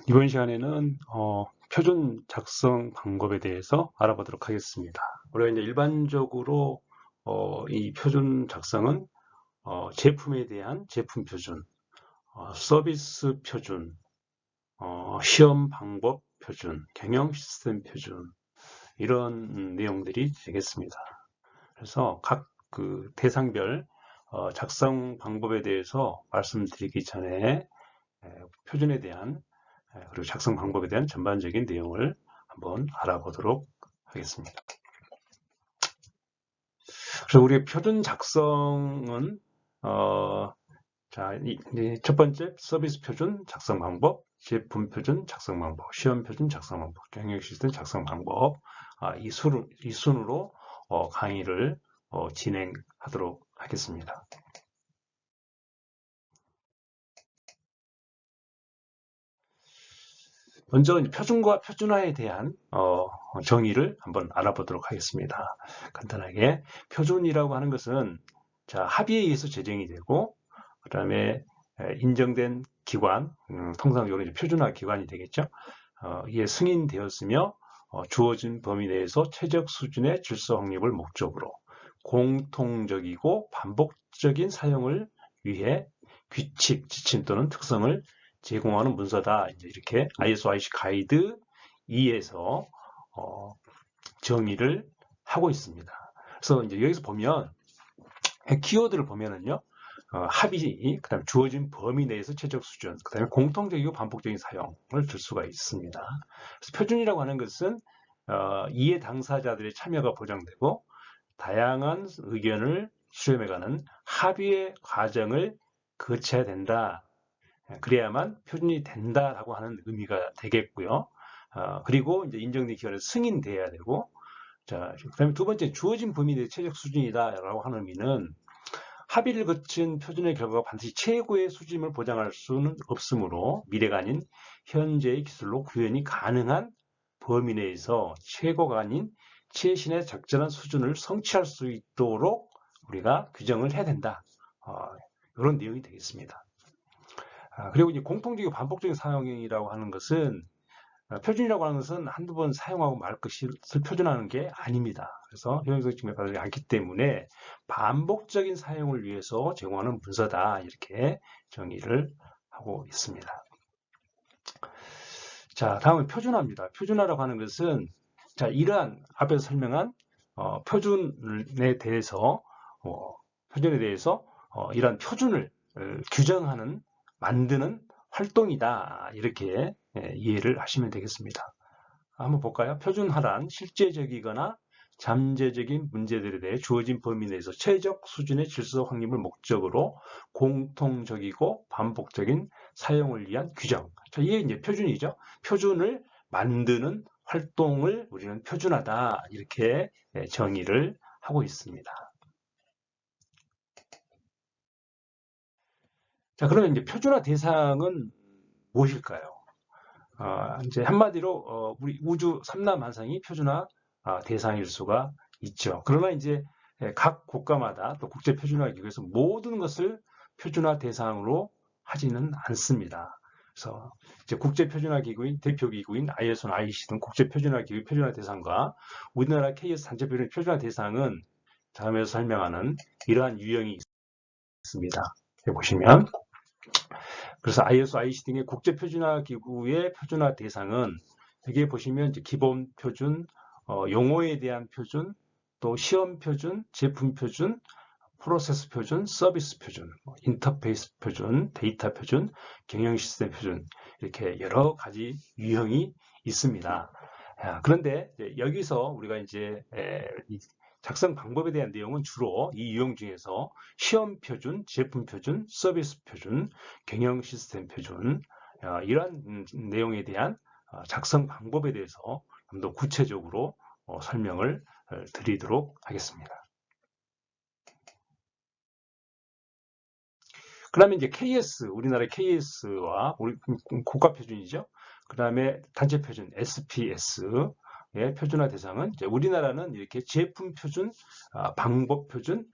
이번 시간에는 표준 작성 방법에 대해서 알아보도록 하겠습니다. 우리가 이제 일반적으로 이 표준 작성은 제품에 대한 제품 표준, 서비스 표준, 시험 방법 표준, 경영 시스템 표준 이런 내용들이 되겠습니다. 그래서 각 그 대상별 작성 방법에 대해서 말씀드리기 전에 표준에 대한 그리고 작성 방법에 대한 전반적인 내용을 한번 알아보도록 하겠습니다. 그래서 우리의 표준 작성은 첫 번째 서비스 표준 작성 방법, 제품 표준 작성 방법, 시험 표준 작성 방법, 경영 시스템 작성 방법 이 순으로 강의를 진행하도록 하겠습니다. 먼저 표준과 표준화에 대한 정의를 한번 알아보도록 하겠습니다. 간단하게 표준이라고 하는 것은 합의에 의해서 제정이 되고 그 다음에 인정된 기관, 통상적으로 이제 표준화 기관이 되겠죠. 이에 승인되었으며 주어진 범위 내에서 최적 수준의 질서 확립을 목적으로 공통적이고 반복적인 사용을 위해 규칙, 지침 또는 특성을 제공하는 문서다. 이제 이렇게 ISO IC 가이드 2에서 정의를 하고 있습니다. 그래서 이제 여기서 보면 키워드를 보면은요, 합의, 그다음 주어진 범위 내에서 최적 수준, 그다음에 공통적이고 반복적인 사용을 들 수가 있습니다. 그래서 표준이라고 하는 것은 이해 당사자들의 참여가 보장되고 다양한 의견을 수렴해가는 합의의 과정을 거쳐야 된다. 그래야만 표준이 된다라고 하는 의미가 되겠고요. 그리고 이제 인정된 기관에 승인돼야 되고, 그다음에 두 번째 주어진 범위 내 최적 수준이다라고 하는 의미는 합의를 거친 표준의 결과가 반드시 최고의 수준을 보장할 수는 없으므로 미래가 아닌 현재의 기술로 구현이 가능한 범위 내에서 최고가 아닌 최신의 적절한 수준을 성취할 수 있도록 우리가 규정을 해야 된다. 이런 내용이 되겠습니다. 그리고 이제 공통적이고 반복적인 사용이라고 하는 것은 표준이라고 하는 것은 한두 번 사용하고 말 것을 표준하는 게 아닙니다. 그래서 효용성 측면에 받지 않기 때문에 반복적인 사용을 위해서 제공하는 문서다. 이렇게 정의를 하고 있습니다. 자, 다음은 표준화입니다. 표준화라고 하는 것은 이러한 앞에서 설명한 표준에 대해서 이러한 표준을 규정하는 만드는 활동이다. 이렇게 이해를 하시면 되겠습니다. 한번 볼까요? 표준화란 실제적이거나 잠재적인 문제들에 대해 주어진 범위 내에서 최적 수준의 질서 확립을 목적으로 공통적이고 반복적인 사용을 위한 규정. 이게 이제 표준이죠. 표준을 만드는 활동을 우리는 표준화다. 이렇게 정의를 하고 있습니다. 자, 그러면 이제 표준화 대상은 무엇일까요? 이제 한마디로 우리 우주 삼라만상이 표준화 대상일 수가 있죠. 그러나 이제 각 국가마다 또 국제 표준화 기구에서 모든 것을 표준화 대상으로 하지는 않습니다. 그래서 이제 국제 표준화 기구인 대표 기구인 ISO나 IEC 등 국제 표준화 기구의 표준화 대상과 우리나라 KS 단체 표준화 대상은 다음에서 설명하는 이러한 유형이 있습니다. 여기 보시면 그래서 ISO, IEC 등의 국제 표준화 기구의 표준화 대상은 여기에 보시면 이제 기본 표준, 용어에 대한 표준, 또 시험 표준, 제품 표준, 프로세스 표준, 서비스 표준, 인터페이스 표준, 데이터 표준, 경영 시스템 표준 이렇게 여러 가지 유형이 있습니다. 그런데 여기서 우리가 이제 작성 방법에 대한 내용은 주로 이 유형 중에서 시험 표준, 제품 표준, 서비스 표준, 경영 시스템 표준 이러한 내용에 대한 작성 방법에 대해서 좀 더 구체적으로 설명을 드리도록 하겠습니다. 그 다음에 이제 KS, 우리나라의 KS와 우리 국가 표준이죠. 그 다음에 단체 표준 SPS의 표준화 대상은 이제 우리나라는 이렇게 제품 표준, 방법 표준,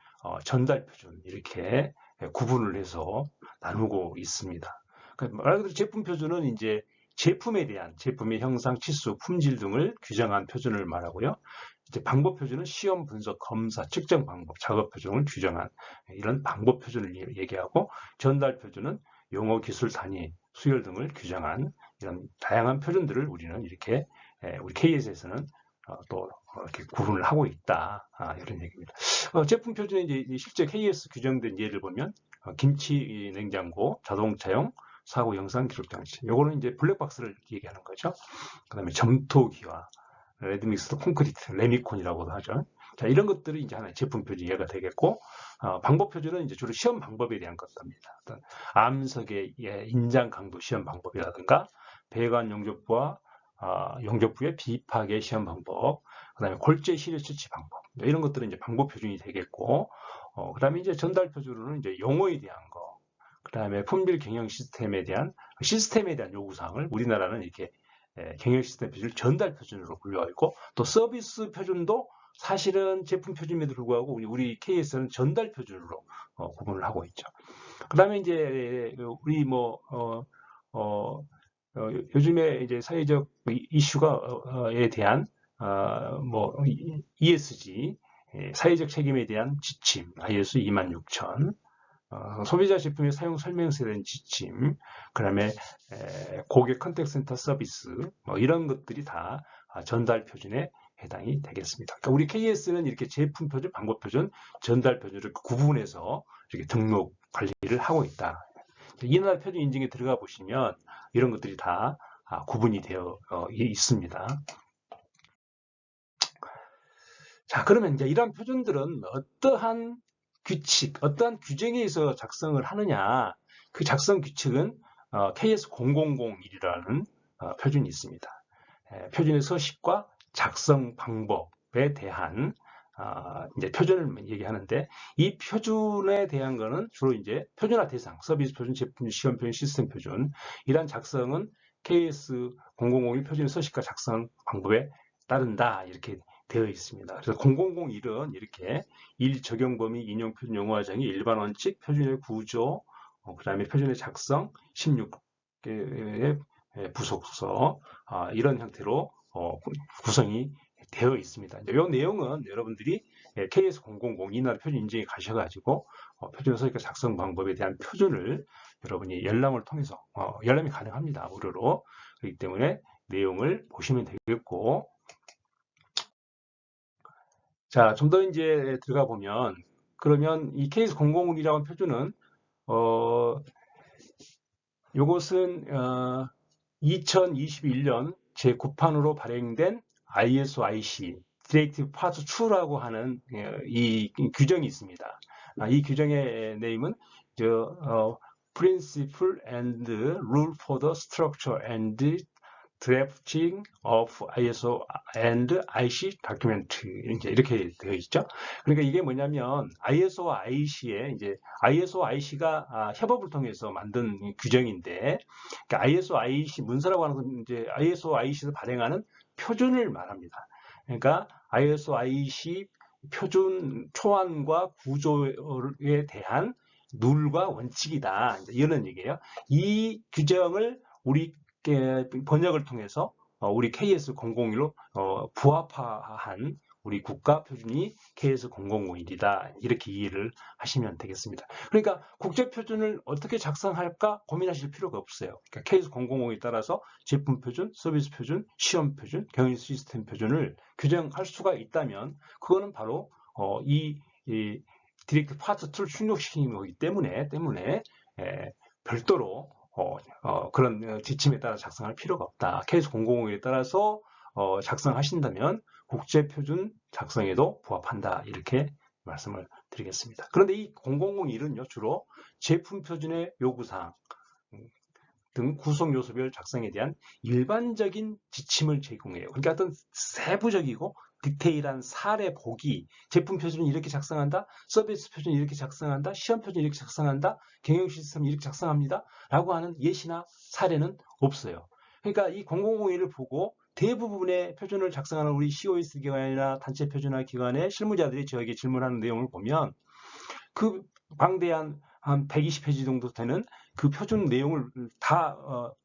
전달 표준 이렇게 구분을 해서 나누고 있습니다. 말 그대로 제품 표준은 이제 제품에 대한 제품의 형상, 치수, 품질 등을 규정한 표준을 말하고요. 이제 방법 표준은 시험, 분석, 검사, 측정 방법, 작업 표준을 규정한 이런 방법 표준을 얘기하고, 전달 표준은 용어, 기술, 단위, 수열 등을 규정한 이런 다양한 표준들을 우리는 이렇게 우리 KS에서는 또 이렇게 구분을 하고 있다. 이런 얘기입니다. 제품 표준에 이제 실제 KS 규정된 예를 보면 김치 냉장고, 자동차용, 사고 영상 기록 장치. 요거는 이제 블랙박스를 얘기하는 거죠. 그다음에 점토기와 레드믹스 콘크리트, 레미콘이라고도 하죠. 자, 이런 것들이 이제 하나의 제품 표준 이해가 되겠고, 방법 표준은 이제 주로 시험 방법에 대한 것들입니다. 어떤 암석의 인장 강도 시험 방법이라든가, 배관 용접부와 용접부의 비파괴 시험 방법, 그다음에 골재 시료 처치 방법, 이런 것들은 이제 방법 표준이 되겠고, 그다음에 이제 전달 표준으로는 이제 용어에 대한 거, 그다음에 품질 경영 시스템에 대한 요구사항을 우리나라는 이렇게 경영 시스템 표준을 전달 표준으로 분류하고 있고, 또 서비스 표준도 사실은 제품 표준임에도 불구하고 우리 KS는 전달 표준으로 구분을 하고 있죠. 그다음에 이제 우리 요즘에 이제 사회적 이슈가에 대한 뭐 ESG, 사회적 책임에 대한 지침, ISO 26000, 소비자 제품의 사용 설명서에 대한 지침, 그다음에 고객 컨택 센터 서비스, 뭐 이런 것들이 다 전달 표준에 해당이 되겠습니다. 그러니까 우리 KS는 이렇게 제품 표준, 방법 표준, 전달 표준을 구분해서 이렇게 등록 관리를 하고 있다. 이날 표준 인증에 들어가 보시면 이런 것들이 다 구분이 되어 있습니다. 자, 그러면 이제 이러한 표준들은 어떠한 규칙, 어떠한 규정에 의해서 작성을 하느냐? 그 작성 규칙은 KS0001이라는 표준이 있습니다. 표준의 서식과 작성 방법에 대한 이제 표준을 얘기하는데, 이 표준에 대한 거는 주로 이제 표준화 대상, 서비스 표준, 제품 시험 표준, 시스템 표준, 이러한 작성은 KS0001 표준의 서식과 작성 방법에 따른다, 이렇게 되어 있습니다. 그래서 0001은 이렇게 1. 적용 범위, 인용 표준 용어화정의 일반 원칙, 표준의 구조, 그 다음에 표준의 작성, 16개의 부속서, 이런 형태로 구성이 되어 있습니다. 이 내용은 여러분들이 KS000 이날 표준 인증에 가셔가지고 표준 서식과 작성 방법에 대한 표준을 여러분이 열람을 통해서 열람이 가능합니다. 무료로. 그렇기 때문에 내용을 보시면 되겠고, 자, 좀 더 이제 들어가 보면, 그러면 이 KS001이라는 표준은 요것은 2021년 제9판으로 발행된 ISO IC 디렉티브 파트 2라고 하는 이 규정이 있습니다. 이 규정의 네임은 Principle and Rule for the Structure and Drafting of ISO and IC Document, 이렇게 되어 있죠. 그러니까 이게 뭐냐면 ISO와 IC에 이제 ISO IC가 협업을 통해서 만든 규정인데, 그러니까 ISO IC 문서라고 하는 건 이제 ISO IC에서 발행하는 표준을 말합니다. 그러니까 ISO IC 표준 초안과 구조에 대한 룰과 원칙이다, 이런 얘기예요. 이 규정을 우리 번역을 통해서 우리 KS001로 부합화한 우리 국가 표준이 KS0001이다, 이렇게 이해를 하시면 되겠습니다. 그러니까 국제 표준을 어떻게 작성할까 고민하실 필요가 없어요. 그러니까 KS001에 따라서 제품 표준, 서비스 표준, 시험 표준, 경영 시스템 표준을 규정할 수가 있다면, 그거는 바로 이 디렉티브 파트 2를 충족시키는 거기 때문에 별도로 그런 지침에 따라 작성할 필요가 없다. KS001에 따라서 작성하신다면 국제표준 작성에도 부합한다, 이렇게 말씀을 드리겠습니다. 그런데 이 0001은요, 주로 제품 표준의 요구사항 등 구성 요소별 작성에 대한 일반적인 지침을 제공해요. 그러니까 어떤 세부적이고 디테일한 사례 보기, 제품 표준은 이렇게 작성한다, 서비스 표준은 이렇게 작성한다, 시험 표준은 이렇게 작성한다, 경영 시스템은 이렇게 작성합니다 라고 하는 예시나 사례는 없어요. 그러니까 이 0001을 보고 대부분의 표준을 작성하는 우리 COS 기관이나 단체 표준화 기관의 실무자들이 저에게 질문하는 내용을 보면, 그 방대한 한 120페이지 정도 되는 그 표준 내용을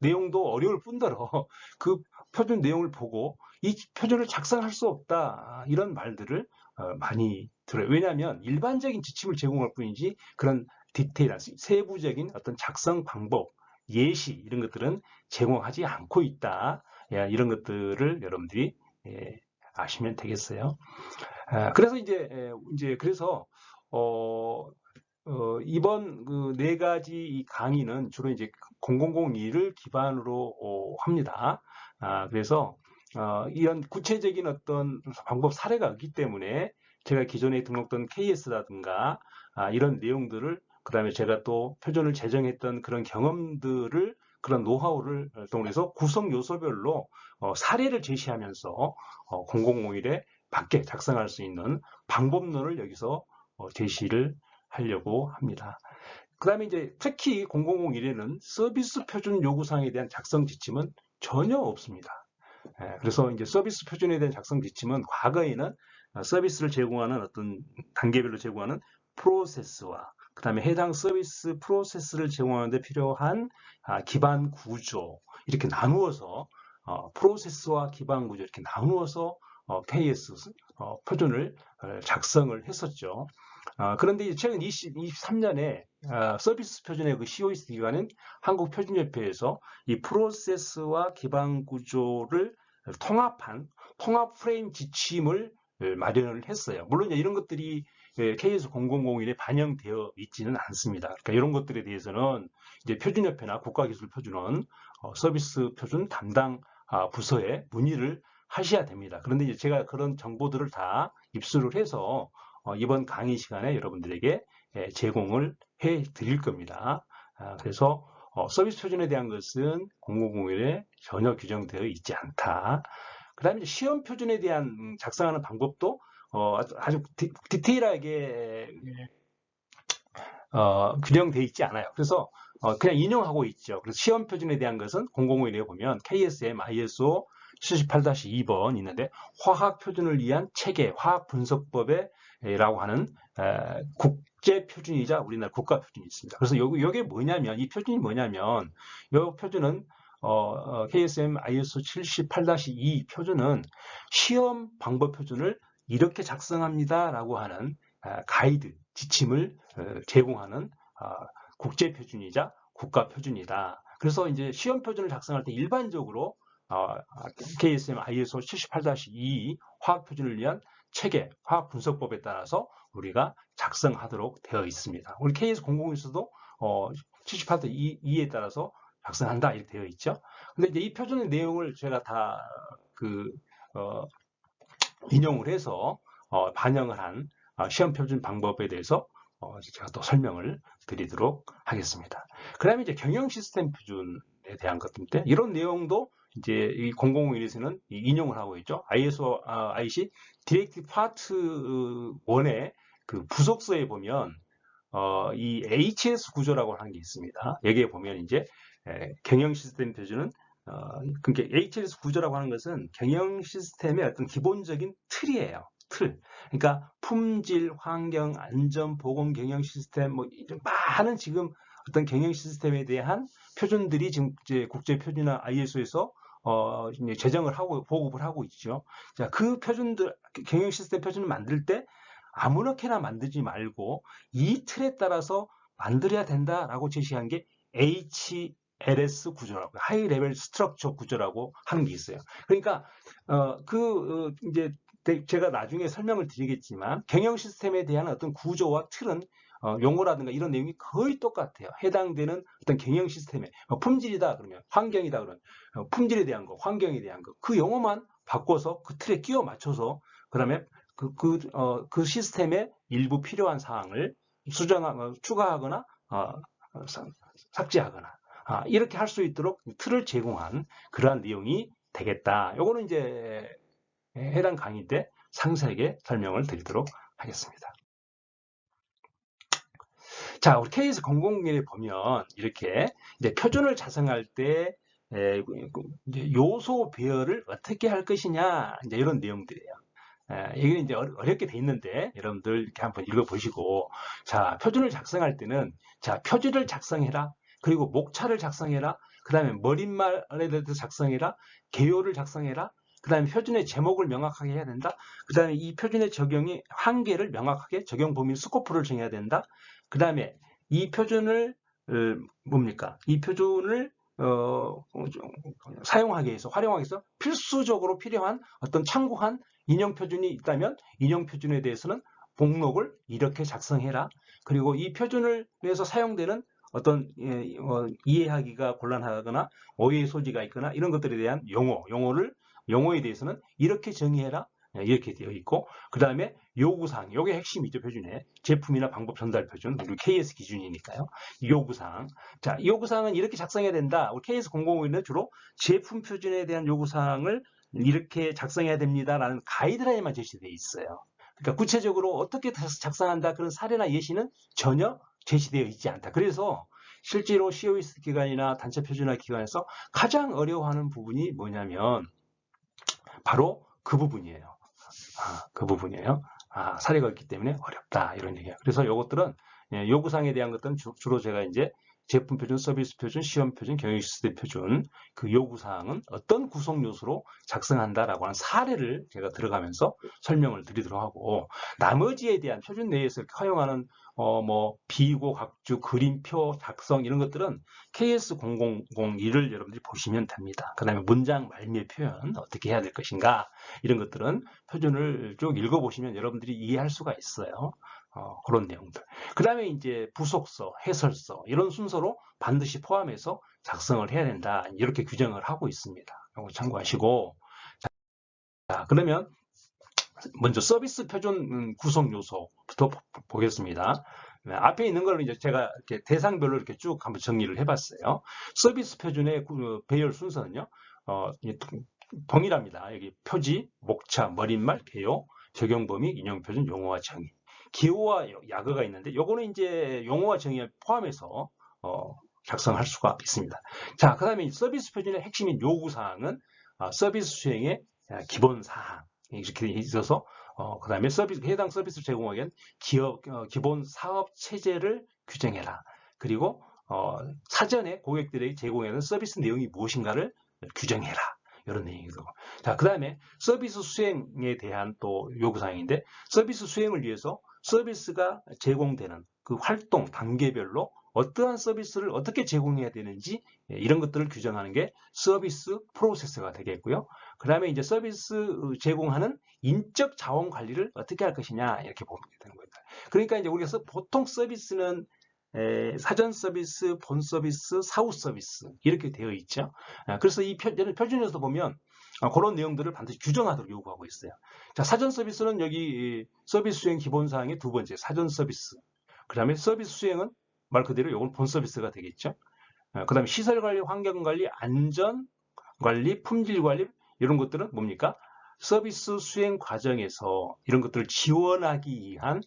내용도 어려울 뿐더러 그 표준 내용을 보고 이 표준을 작성할 수 없다. 이런 말들을 많이 들어요. 왜냐하면 일반적인 지침을 제공할 뿐이지 그런 디테일한 세부적인 어떤 작성 방법, 예시 이런 것들은 제공하지 않고 있다. 이런 것들을 여러분들이 아시면 되겠어요. 그래서 그래서 이번 그 네 가지 이 강의는 주로 이제 0002를 기반으로 합니다. 그래서 이런 구체적인 어떤 방법 사례가 없기 때문에 제가 기존에 등록된 KS라든가 이런 내용들을 그다음에 제가 또 표준을 제정했던 그런 경험들을 그런 노하우를 동원해서 구성 요소별로 사례를 제시하면서 0001에 맞게 작성할 수 있는 방법론을 여기서 제시를 하려고 합니다. 그 다음에 이제 특히 0001에는 서비스 표준 요구사항에 대한 작성 지침은 전혀 없습니다. 그래서 이제 서비스 표준에 대한 작성 지침은 과거에는 서비스를 제공하는 어떤 단계별로 제공하는 프로세스와 그 다음에 해당 서비스 프로세스를 제공하는 데 필요한 기반 구조 이렇게 나누어서 프로세스와 기반 구조 이렇게 나누어서 KS 표준을 작성을 했었죠. 그런데 최근 23년에 서비스 표준의 그 COEC 기관인 한국표준협회에서 이 프로세스와 기반 구조를 통합한 통합 프레임 지침을 마련을 했어요. 물론 이런 것들이 KS 0001에 반영되어 있지는 않습니다. 그러니까 이런 것들에 대해서는 이제 표준협회나 국가기술표준원 서비스 표준 담당 부서에 문의를 하셔야 됩니다. 그런데 이제 제가 그런 정보들을 다 입수를 해서 이번 강의 시간에 여러분들에게 제공을 해 드릴 겁니다. 그래서 서비스 표준에 대한 것은 0001에 전혀 규정되어 있지 않다. 그 다음에 시험 표준에 대한 작성하는 방법도 아주 디테일하게 규정되어 있지 않아요. 그래서 그냥 인용하고 있죠. 그래서 시험 표준에 대한 것은 0001에 보면 KSM ISO 78-2번 있는데 화학 표준을 위한 체계 화학 분석법에 라고 하는 국제 표준이자 우리나라 국가 표준이 있습니다. 그래서 이게 뭐냐면 이 표준이 뭐냐면 이 표준은 KSM ISO 78-2 표준은 시험 방법 표준을 이렇게 작성합니다라고 하는 가이드 지침을 제공하는 국제 표준이자 국가 표준이다. 그래서 이제 시험 표준을 작성할 때 일반적으로 KSM ISO 78-2 화학 표준을 위한 체계, 화학 분석법에 따라서 우리가 작성하도록 되어 있습니다. 우리 KS00에서도 78-2에 따라서 작성한다 이렇게 되어 있죠. 근데 이제 이 표준의 내용을 제가 다 인용을 해서 반영을 한 시험 표준 방법에 대해서 제가 또 설명을 드리도록 하겠습니다. 그다음에 이제 경영 시스템 표준에 대한 것인데 이런 내용도 이제 이 0001에서는 인용을 하고 있죠. ISO, IC 디렉티브 파트 1의 그 부속서에 보면 이 HS 구조라고 하는 게 있습니다. 여기에 보면 이제 경영 시스템 표준은 그러니까 HS 구조라고 하는 것은 경영 시스템의 어떤 기본적인 틀이에요. 틀. 그러니까 품질, 환경, 안전, 보건 경영 시스템 뭐 많은 지금 어떤 경영 시스템에 대한 표준들이 지금 이제 국제 표준이나 ISO에서 이제 제정을 하고 보급을 하고 있죠. 자, 그 표준들 경영 시스템 표준을 만들 때 아무렇게나 만들지 말고 이 틀에 따라서 만들어야 된다라고 제시한 게 HLS 구조라고 하이 레벨 스트럭처 구조라고 하는 게 있어요. 그러니까 이제 제가 나중에 설명을 드리겠지만 경영 시스템에 대한 어떤 구조와 틀은 용어라든가 이런 내용이 거의 똑같아요. 해당되는 어떤 경영 시스템에 품질이다 그러면 환경이다 그러면 품질에 대한 거, 환경에 대한 거 그 용어만 바꿔서 그 틀에 끼워 맞춰서 그다음에 그 시스템에 일부 필요한 사항을 추가하거나 삭제하거나 이렇게 할 수 있도록 틀을 제공한 그러한 내용이 되겠다. 요거는 이제 해당 강의 때 상세하게 설명을 드리도록 하겠습니다. 자, 우리 KS0001에 보면 이렇게 이제 표준을 작성할 때 이제 요소 배열을 어떻게 할 것이냐 이제 이런 내용들이에요. 이게 이제 어렵게 돼 있는데 여러분들 이렇게 한번 읽어보시고 자 표준을 작성할 때는 자 표준을 작성해라 그리고 목차를 작성해라. 그 다음에 머릿말에 대해서 작성해라. 개요를 작성해라. 그 다음에 표준의 제목을 명확하게 해야 된다. 그 다음에 이 표준의 적용이 한계를 명확하게 적용 범위 스코프를 정해야 된다. 그 다음에 이 표준을 뭡니까? 이 표준을 사용하기 위해서 활용하기 위해서 필수적으로 필요한 어떤 참고한 인용 표준이 있다면 인용 표준에 대해서는 목록을 이렇게 작성해라. 그리고 이 표준을 위해서 사용되는 어떤 이해하기가 곤란하거나 오해의 소지가 있거나 이런 것들에 대한 용어에 대해서는 이렇게 정의해라. 이렇게 되어 있고, 그 다음에 요구사항, 요게 핵심이죠, 표준에. 제품이나 방법 전달 표준, 우리 KS 기준이니까요. 요구사항. 자, 이 요구사항은 이렇게 작성해야 된다. 우리 KS 001은 주로 제품 표준에 대한 요구사항을 이렇게 작성해야 됩니다라는 가이드라인만 제시되어 있어요. 그러니까 구체적으로 어떻게 작성한다 그런 사례나 예시는 전혀 제시되어 있지 않다. 그래서 실제로 COES 기관이나 단체 표준화 기관에서 가장 어려워하는 부분이 뭐냐면 바로 그 부분이에요. 그 부분이에요. 사례가 있기 때문에 어렵다 이런 얘기예요. 그래서 이것들은 요구사항에 대한 것들은 주로 제가 이제 제품 표준, 서비스 표준, 시험 표준, 경영 시스템 표준 그 요구사항은 어떤 구성 요소로 작성한다라고 하는 사례를 제가 들어가면서 설명을 드리도록 하고, 나머지에 대한 표준 내에서 허용하는 비고 각주, 그림표 작성 이런 것들은 KS 0001을 여러분들이 보시면 됩니다. 그 다음에 문장 말미의 표현 어떻게 해야 될 것인가 이런 것들은 표준을 쭉 읽어보시면 여러분들이 이해할 수가 있어요. 그런 내용들. 그 다음에 이제 부속서, 해설서 이런 순서로 반드시 포함해서 작성을 해야 된다. 이렇게 규정을 하고 있습니다. 이거 참고하시고. 자, 그러면 먼저 서비스 표준 구성 요소부터 보겠습니다. 앞에 있는 걸 이제 제가 이렇게 대상별로 이렇게 쭉 한번 정리를 해봤어요. 서비스 표준의 배열 순서는요, 동일합니다. 여기 표지, 목차, 머릿말, 개요, 적용 범위, 인용 표준, 용어와 정의. 기호와 약어가 있는데 요거는 이제 용어와 정의를 포함해서 작성할 수가 있습니다. 자, 그 다음에 서비스 표준의 핵심인 요구사항은 서비스 수행의 기본 사항 이렇게 있어서 그 다음에 해당 서비스를 제공하기 위한 기본 사업 체제를 규정해라. 그리고 사전에 고객들에게 제공해야 하는 서비스 내용이 무엇인가를 규정해라. 이런 내용이고. 자, 그 다음에 서비스 수행에 대한 또 요구사항인데, 서비스 수행을 위해서 서비스가 제공되는 그 활동 단계별로 어떠한 서비스를 어떻게 제공해야 되는지 이런 것들을 규정하는 게 서비스 프로세스가 되겠고요. 그 다음에 이제 서비스 제공하는 인적 자원 관리를 어떻게 할 것이냐 이렇게 보면 되는 겁니다. 그러니까 이제 우리가 보통 서비스는 사전 서비스, 본 서비스, 사후 서비스 이렇게 되어 있죠. 그래서 이 표준에서 보면 그런 내용들을 반드시 규정하도록 요구하고 있어요. 자, 사전 서비스는 여기 서비스 수행 기본사항의 두 번째 사전 서비스. 그 다음에 서비스 수행은 말 그대로 이건 본 서비스가 되겠죠. 그 다음에 시설 관리, 환경 관리, 안전 관리, 품질 관리 이런 것들은 뭡니까? 서비스 수행 과정에서 이런 것들을 지원하기 위한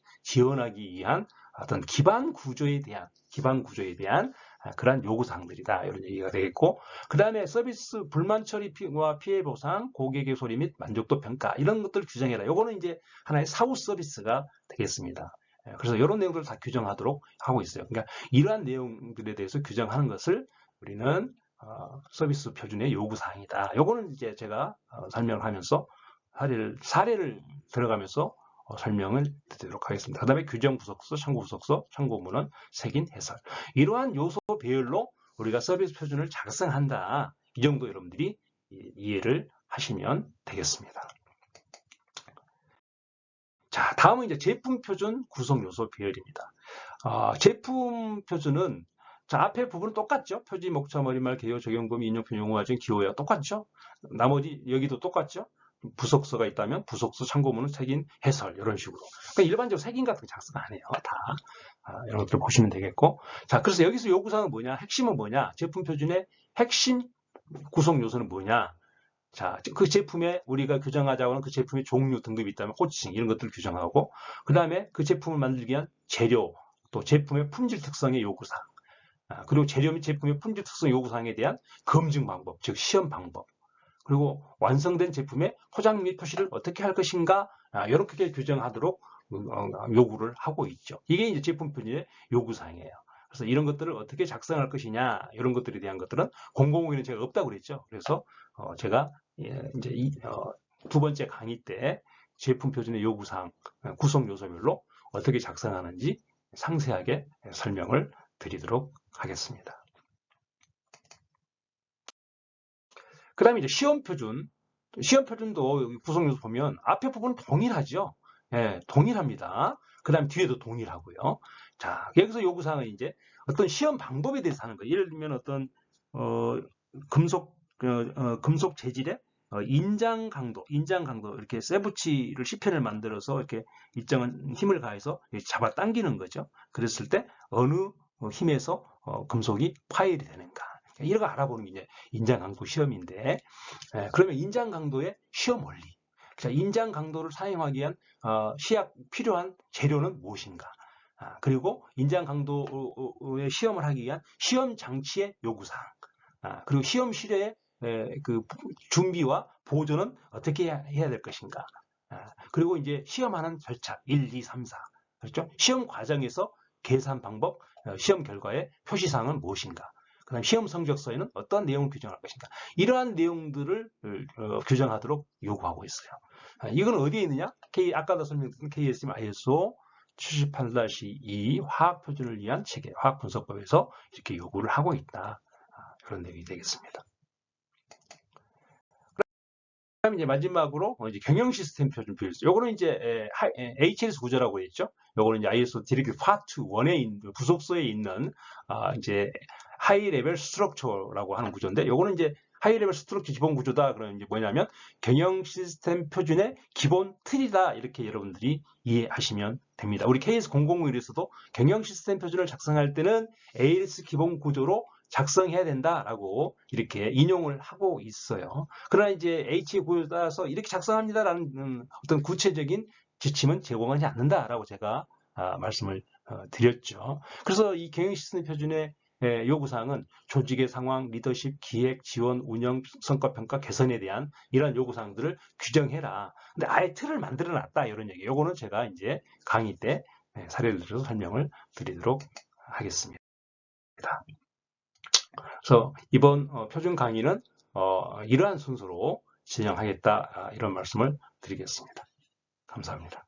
어떤 기반 구조에 대한 그러한 요구사항들이다. 이런 얘기가 되겠고, 그 다음에 서비스 불만 처리와 피해 보상, 고객의 소리 및 만족도 평가 이런 것들을 규정해라. 요거는 이제 하나의 사후 서비스가 되겠습니다. 그래서 이런 내용들을 다 규정하도록 하고 있어요. 그러니까 이러한 내용들에 대해서 규정하는 것을 우리는 서비스 표준의 요구사항이다. 요거는 이제 제가 설명을 하면서 사례를 들어가면서 설명을 드리도록 하겠습니다. 그 다음에 규정 부속서, 참고 부속서, 참고문헌, 색인, 해설. 이러한 요소 배열로 우리가 서비스 표준을 작성한다. 이 정도 여러분들이 이해를 하시면 되겠습니다. 자, 다음은 이제 제품 표준 구성 요소 배열입니다. 제품 표준은 자, 앞에 부분은 똑같죠. 표지, 목차, 머릿말, 개요, 적용 범위, 인용 표준, 용어와 정의, 기호야 똑같죠. 나머지 여기도 똑같죠. 부속서가 있다면 부속서, 참고문은 색인, 해설 이런 식으로. 그러니까 일반적으로 색인 같은 거 작성 안 해요. 다 이런 것들 보시면 되겠고. 자, 그래서 여기서 요구사항은 뭐냐? 핵심은 뭐냐? 제품 표준의 핵심 구성 요소는 뭐냐? 자, 그 제품에 우리가 규정하자고 하는 그 제품의 종류 등급이 있다면 호칭 이런 것들을 규정하고, 그 다음에 그 제품을 만들기 위한 재료, 또 제품의 품질 특성의 요구사항, 그리고 재료 및 제품의 품질 특성 요구사항에 대한 검증 방법, 즉 시험 방법, 그리고 완성된 제품의 포장 및 표시를 어떻게 할 것인가 이렇게 규정하도록 요구를 하고 있죠. 이게 이제 제품 표준의 요구사항이에요. 그래서 이런 것들을 어떻게 작성할 것이냐, 이런 것들에 대한 것들은 공공의는 제가 없다고 그랬죠. 그래서 제가 이제 두 번째 강의 때 제품 표준의 요구사항, 구성 요소별로 어떻게 작성하는지 상세하게 설명을 드리도록 하겠습니다. 그 다음에 이제 시험 표준도 여기 구성 요소 보면 앞에 부분은 동일하죠. 예, 동일합니다. 그 다음에 뒤에도 동일하고요. 자, 여기서 요구사항은 이제 어떤 시험 방법에 대해서 하는 거예요. 예를 들면 어떤 금속 재질의 인장 강도 이렇게 쇠붙이를 시편을 만들어서 이렇게 일정한 힘을 가해서 잡아당기는 거죠. 그랬을 때 어느 힘에서 금속이 파열이 되는가, 이런 거 알아보는 게 이제 인장 강도 시험인데, 그러면 인장 강도의 시험 원리, 자, 인장 강도를 사용하기 위한 시약 필요한 재료는 무엇인가? 그리고 인장 강도의 시험을 하기 위한 시험 장치의 요구사항, 그리고 시험실의 그 준비와 보존은 어떻게 해야 될 것인가? 그리고 이제 시험하는 절차 1, 2, 3, 4, 그렇죠? 시험 과정에서 계산 방법, 시험 결과의 표시사항은 무엇인가? 그다음 시험 성적서에는 어떠한 내용을 규정할 것인가? 이러한 내용들을 규정하도록 요구하고 있어요. 이건 어디에 있느냐? 아까도 설명드린 KSM ISO 78-2 화학 표준을 위한 체계, 화학 분석법에서 이렇게 요구를 하고 있다. 그런 내용이 되겠습니다. 그다음 이제 마지막으로 이제 경영 시스템 표준 비율. 요거는 이제 HLS 구조라고 했죠. 요거는 이제 ISO 디렉티브 파트 1에 부속서에 있는 이제 하이 레벨 스트럭처라고 하는 구조인데, 요거는 이제 하이 레벨 스트럭처 기본 구조다. 그러면 이제 뭐냐면 경영 시스템 표준의 기본 틀이다, 이렇게 여러분들이 이해하시면 됩니다. 우리 KS001에서도 경영 시스템 표준을 작성할 때는 ALS 기본 구조로 작성해야 된다라고 이렇게 인용을 하고 있어요. 그러나 이제 H 구조에 따라서 이렇게 작성합니다라는 어떤 구체적인 지침은 제공하지 않는다라고 제가 말씀을 드렸죠. 그래서 이 경영 시스템 표준의 요구사항은 조직의 상황, 리더십, 기획, 지원, 운영, 성과 평가, 개선에 대한 이러한 요구사항들을 규정해라. 근데 아예 틀을 만들어 놨다, 이런 얘기. 요거는 제가 이제 강의 때 사례를 들어서 설명을 드리도록 하겠습니다. 그래서 이번 표준 강의는 이러한 순서로 진행하겠다, 이런 말씀을 드리겠습니다. 감사합니다.